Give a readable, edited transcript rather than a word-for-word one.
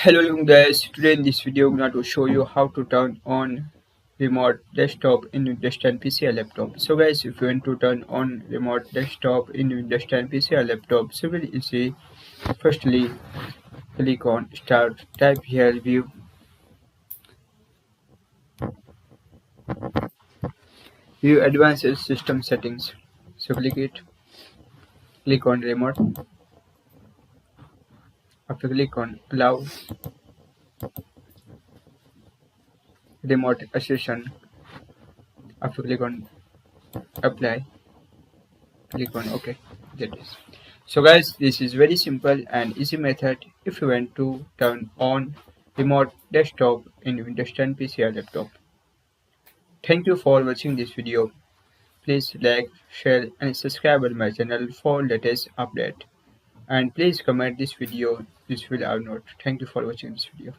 Hello guys, today in this video I'm going to show you how to turn on remote desktop in Windows 10 PC or laptop. So guys, if you want to turn on remote desktop in Windows 10 PC or laptop, so very easy. Firstly, click on start, type here view advanced system settings. So click on remote. After click on allow remote accession. After click on apply, click on OK. That is. So guys, this is very simple and easy method if you want to turn on remote desktop in Windows 10 PC or laptop. Thank you for watching this video. Please like, share and subscribe to my channel for latest update. And please comment this video. This will have note. Thank you for watching this video.